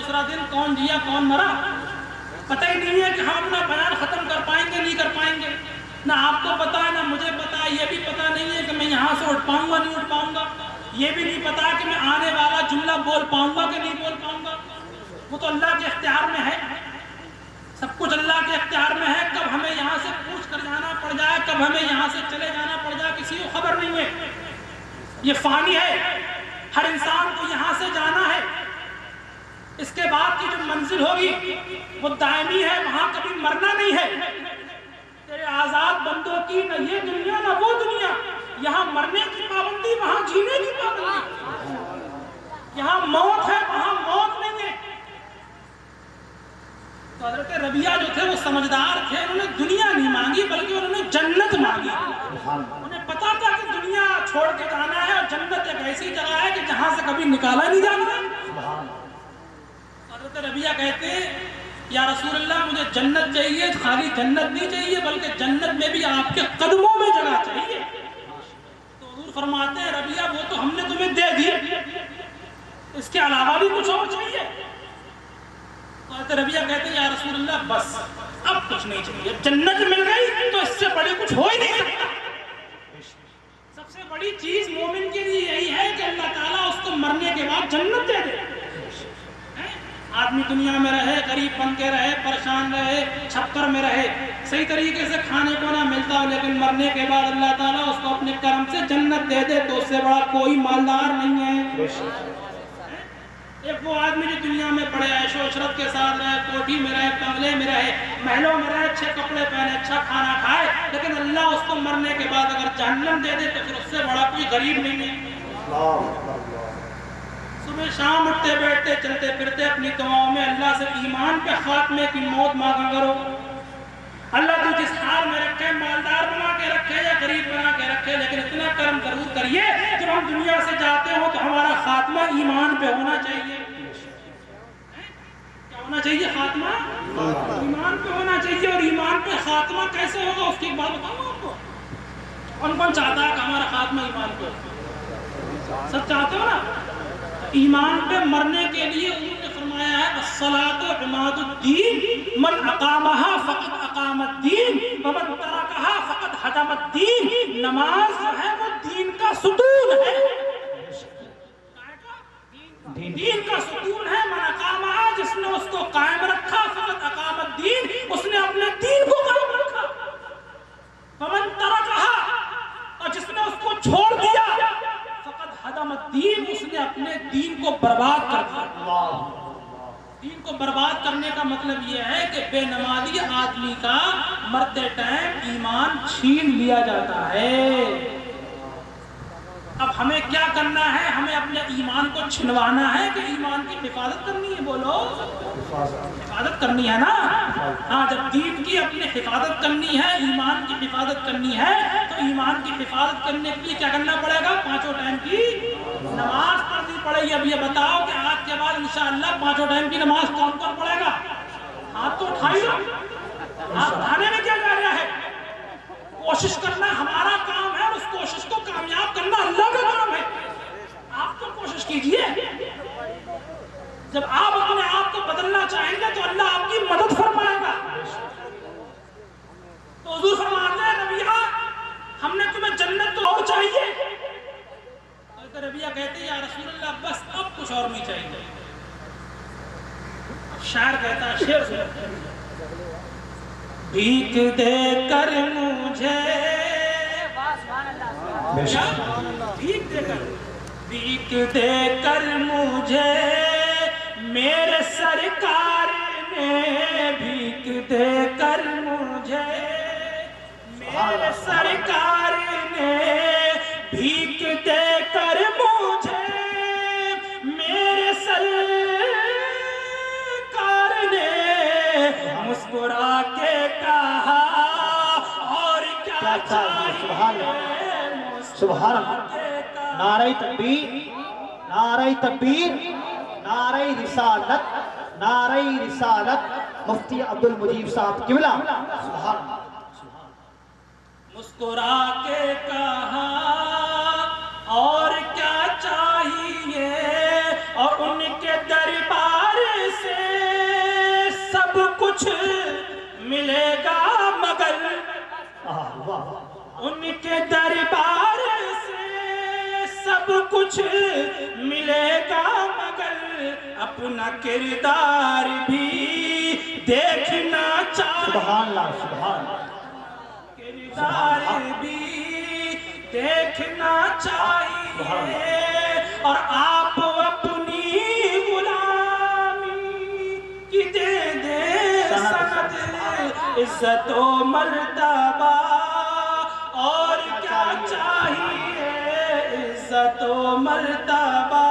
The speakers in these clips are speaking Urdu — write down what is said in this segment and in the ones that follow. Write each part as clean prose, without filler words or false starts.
دوسرا دن کون جیا کون مرا پتہ ہی نہیں ہے کہ ہم اپنا بیان ختم کر پائیں گے نہیں کر پائیں گے. نہ آپ کو پتا ہے نہ مجھے پتا ہے. یہ بھی پتا نہیں ہے کہ میں یہاں سے اٹھ پاؤں گا نہیں اٹھ پاؤں گا. یہ بھی نہیں پتا کہ میں آنے والا جملہ بول پاؤں گا کہ نہیں بول پاؤں گا. وہ تو اللہ کے اختیار میں ہے. سب کچھ اللہ کے اختیار میں ہے. کب ہمیں یہاں سے پوچھ کر جانا پڑ جائے, کب ہمیں یہاں سے چلے جانا پڑ جائے, کسی کو خبر نہیں ہے. یہ فانی ہے, ہر انسان کو یہاں سے جانا ہے. اس کے بعد کی جو منزل ہوگی وہ دائمی ہے, وہاں کبھی مرنا نہیں ہے. تیرے آزاد بندوں کی نہ یہ دنیا نہ وہ دنیا. یہاں مرنے کی پابندی, وہاں جینے کی پابندی. یہاں موت ہے, وہاں موت نہیں ہے. تو حضرت ربیعہ جو تھے وہ سمجھدار تھے. انہوں نے دنیا نہیں مانگی بلکہ انہوں نے جنت مانگی. انہیں پتا تھا کہ دنیا چھوڑ کے جانا ہے اور جنت ایک ایسی جگہ ہے کہ جہاں سے کبھی نکالا نہیں جانا. حضرت ربیعہ کہتے ہیں یا رسول اللہ مجھے جنت چاہیے, خالی جنت نہیں چاہیے بلکہ جنت میں بھی آپ کے قدموں میں جگہ چاہیے. تو حضور فرماتے ہیں ربیعہ وہ تو ہم نے تمہیں دے دی, اس کے علاوہ بھی کچھ اور چاہیے. تو حضرت ربیعہ کہتے ہیں یا رسول اللہ بس اب کچھ نہیں چاہیے, جنت مل گئی تو اس سے بڑی کچھ ہو ہی نہیں سکتا. سب سے بڑی چیز مومن کے لیے یہی ہے کہ اللہ تعالیٰ اس کو مرنے کے بعد جنت دے دے. آدمی دنیا میں رہے, غریب بن کے رہے, پریشان رہے, چھپر میں رہے, صحیح طریقے سے کھانے کو نہ ملتا ہو, لیکن مرنے کے بعد اللہ تعالیٰ اس کو اپنے کرم سے جنت دے دے تو اس سے بڑا کوئی مالدار نہیں ہے. ایک وہ آدمی جو دنیا میں بڑے عیش و عشرت کے ساتھ رہے, کوٹھی میں رہے, بنگلے میں رہے, محلوں میں رہے, اچھے کپڑے پہنے, اچھا کھانا کھائے, لیکن اللہ اس کو مرنے کے بعد اگر جہنم دے دے تو پھر اس سے بڑا کوئی غریب نہیں ہے. صبح شام اٹھتے بیٹھتے چلتے پھرتے اپنی دعاؤں میں اللہ سے ایمان پہ خاتمے کی موت مانگا کرو. اللہ تو جس حال میں رکھے, مالدار بنا کے رکھے یا غریب بنا کے رکھے, لیکن اتنا کرم ضرور کریے جب ہم دنیا سے جاتے ہوں تو ہمارا خاتمہ ایمان پہ ہونا چاہیے. کیا ہونا چاہیے؟ خاتمہ ایمان پہ ہونا چاہیے. اور ایمان پہ خاتمہ کیسے ہوگا اس کی ایک بات بتاؤں آپ کو. کون کون چاہتا ہے کہ ہمارا خاتمہ ایمان پہ ہو؟ سب چاہتے ہو نا. ایمان پہ مرنے کے لیے انہوں نے فرمایا ہے الصلاۃ عماد الدین من اقامہا فقد اقام الدین ومن ترکہا فقد ہدم الدین. نماز جو ہے وہ دین کا ستون ہے, دین کا ستون ہے. من اقامہا, جس نے اس کو قائم رکھا, فقد اقام الدین, اس نے اپنے دین کو قائم رکھا. ومن ترکہا, اور جس نے اس کو چھوڑ دیا, ہدم الدین, اس نے اپنے دین کو برباد کر دیا. دین کو برباد کرنے کا مطلب یہ ہے کہ بے نمازی آدمی کا مرتے ٹائم ایمان چھین لیا جاتا ہے. اب ہمیں کیا کرنا ہے؟ ہمیں اپنے ایمان کو چھنوانا ہے کہ ایمان کی حفاظت کرنی ہے. بولو, حفاظت کرنی ہے نا. ہاں, جب دین کی اپنی حفاظت کرنی ہے, ایمان کی حفاظت کرنی ہے, تو ایمان کی حفاظت کرنے کے لیے کیا کرنا پڑے گا؟ پانچوں ٹائم کی نماز پڑھنی پڑے گی. اب یہ بتاؤ کہ آج کے بعد انشاءاللہ پانچوں ٹائم کی نماز کون کون پڑھے گا؟ ہاتھ تو اٹھائیے. آپ اٹھانے میں کیا جا رہا ہے؟ کوشش کرنا ہمارا کام ہے, اور اس کوشش کو کامیاب کرنا اللہ کا کام ہے. آپ تو کوشش کیجئے. جب آپ اپنے آپ کو بدلنا چاہیں گے تو اللہ آپ کی مدد فرمائے گا. تو حضور فرماتے ہیں ربیعہ ہم نے تمہیں جنت تو اور چاہیے. حضرت ربیعہ کہتے ہیں یا رسول اللہ بس اب کچھ اور نہیں چاہیے. شاعر کہتا ہے, شعر سنو. بھیک دے کر مجھے, بھیک دے کر, بھیک دے کر مجھے میرے سرکار نے, بھیک دے کر مجھے میرے سرکار نے, بھیک دے کر مجھے میرے سرکار نے, مسکرا کے کہا اور کیا چاہیے. سبحان اللہ. نعرہ تکبیر, نعرہ تکبیر, نعرہ رسالت, نعرہ رسالت مفتی عبد المجید صاحب قبلہ. سبحان اللہ. مسکرا کے کہا اور کیا چاہیے, اور ان کے دربار سے اپنا کردار بھی دیکھنا چاہیے، سبحان اللہ، سبحان اللہ، کردار بھی دیکھنا چاہیے، اور آپ اپنی غلامی کی دے دے سند، عزت و مرتبہ اور کیا چاہیے، عزت و مرتبہ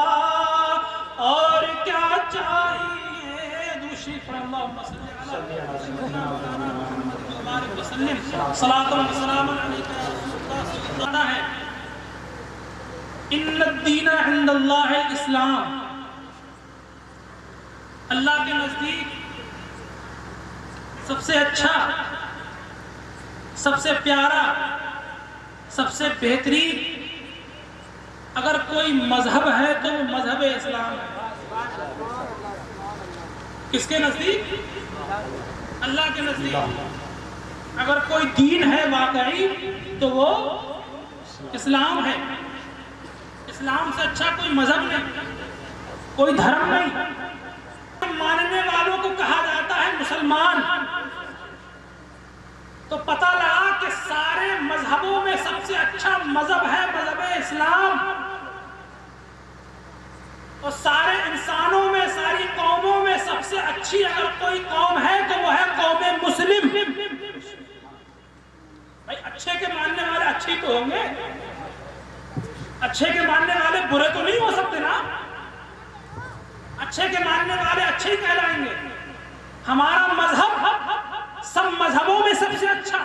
اور کیا چاہیے، دوشی پر اللہم صلی علی سیدنا محمد وبارک وسلم، صلاۃ و سلام علیک یا رسول اللہ۔ ہے ان الدین عند اللہ الاسلام، اللہ کے نزدیک سب سے اچھا، سب سے پیارا، سب سے بہترین اگر کوئی مذہب ہے تو وہ مذہب اسلام ہے۔ کس کے نزدیک؟ اللہ کے نزدیک اگر کوئی دین ہے واقعی تو وہ اسلام ہے۔ اسلام سے اچھا کوئی مذہب نہیں، کوئی دھرم نہیں۔ ماننے والوں کو کہا جاتا ہے مسلمان، تو پتہ لگا کہ سارے مذہبوں میں سب سے اچھا مذہب ہے مذہب اسلام، اور سارے انسانوں میں، ساری قوموں میں سب سے اچھی اگر کوئی قوم ہے تو وہ ہے قوم مسلم۔ بھائی اچھے کے ماننے والے اچھے تو ہوں گے، اچھے کے ماننے والے برے تو نہیں ہو سکتے نا، اچھے کے ماننے والے اچھے ہی کہلائیں گے۔ ہمارا مذہب سب مذہبوں میں سب سے اچھا،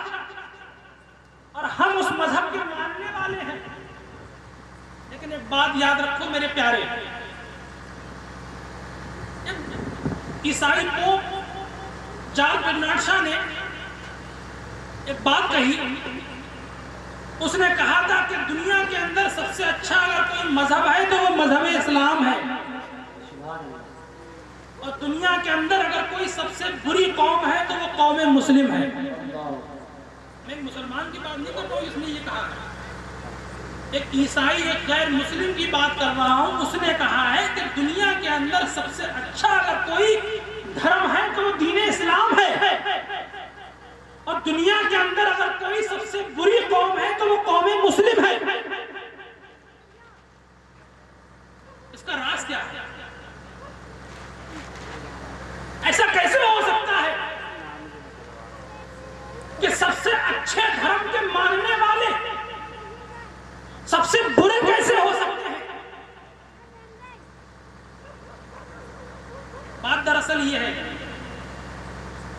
اور ہم اس مذہب کے ماننے والے ہیں۔ لیکن ایک بات یاد رکھو میرے پیارے، عیسائی پوپ جان برنارڈ شاہ نے ایک بات کہی، اس نے کہا تھا کہ دنیا کے اندر سب سے اچھا اگر کوئی مذہب ہے تو وہ مذہب اسلام ہے، اور دنیا کے اندر اگر کوئی سب سے بری قوم ہے تو وہ قوم مسلم ہے۔ میں ایک مسلمان کی بات نہیں کر رہا ہوں، اس نے یہ کہا، ایک عیسائی ایک غیر مسلم کی بات کر رہا ہوں، اس نے کہا ہے کہ دنیا کے اندر سب سے اچھا اگر کوئی دھرم ہے تو وہ دین اسلام ہے، اور دنیا کے اندر اگر کوئی سب سے بری قوم ہے تو وہ قوم مسلم ہے۔ اس کا راز کیا ہے؟ ایسا کیسے ہو سکتا ہے کہ سب سے اچھے دھرم کے ماننے والے سب سے برے کیسے ہو سکتے ہیں؟ بات دراصل یہ ہے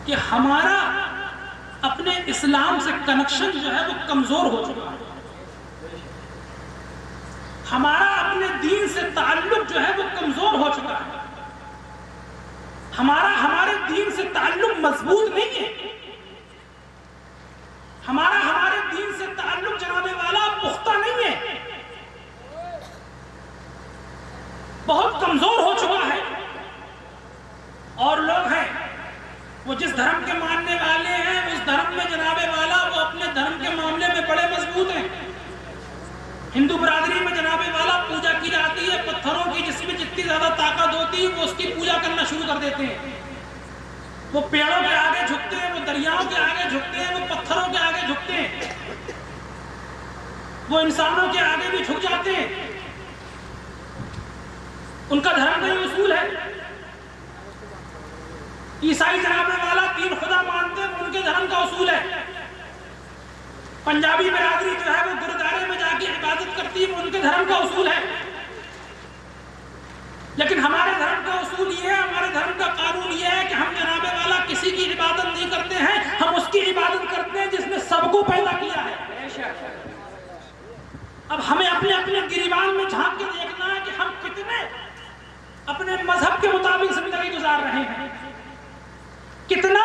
کہ ہمارا اپنے اسلام سے کنیکشن جو ہے وہ کمزور ہو چکا ہے، ہمارا اپنے دین سے تعلق جو ہے وہ کمزور ہو چکا ہے، ہمارے دین سے تعلق مضبوط نہیں ہے، ہمارے دین سے تعلق جناب والا پختہ نہیں ہے، بہت کمزور ہو چکا ہے۔ اور لوگ ہیں وہ جس دھرم کے ماننے والے ہیں اس دھرم میں جناب والا وہ اپنے دھرم کے معاملے میں بڑے مضبوط ہیں۔ ہندو برادری میں جناب والا پوجا کی جاتی ہے پتھروں کی، جس میں جتنی زیادہ طاقت ہوتی ہے وہ اس کی پوجا کرنا شروع کر دیتے ہیں۔ وہ پیڑوں کے آگے جھکتے ہیں، وہ دریاؤں کے آگے جھکتے ہیں، وہ پتھروں کے آگے جھکتے ہیں، وہ انسانوں کے آگے بھی جھک جاتے ہیں۔ ان کا دھرم کا یہ اصول ہے۔ عیسائی جناب والا تین خدا مانتے ہیں، ان کے دھرم کا اصول ہے۔ پنجابی برادری جو ہے وہ گردوارے میں جا کے عبادت کرتی ہے، وہ ان کے دھرم کا اصول ہے۔ لیکن ہمارے دھرم کا اصول یہ ہے، ہمارے دھرم کا قانون یہ ہے کہ ہم جناب والا کسی کی عبادت نہیں کرتے ہیں، ہم اس کی عبادت کرتے ہیں جس نے سب کو پیدا کیا ہے۔ اب ہمیں اپنے اپنے گریبان میں جھانک کے دیکھنا ہے کہ ہم کتنے اپنے مذہب کے مطابق زندگی گزار رہے ہیں، کتنا